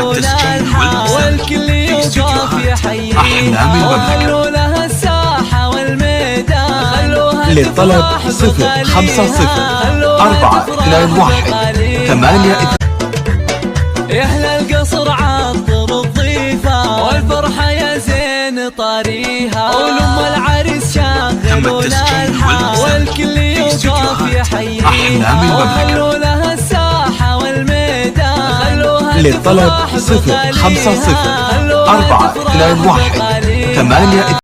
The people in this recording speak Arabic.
التسجيل والكل يوقف يحييها وخلوا لها الساحة والميدان للطلب 050-421-8. يا أهل القصر عطر الضيفة والفرحة يا زين طاريها ولم العريس شاغلوا لها الحال والكل يوقف يحييها وخلوا لها الساحة والميدان للطلب 050-421-8.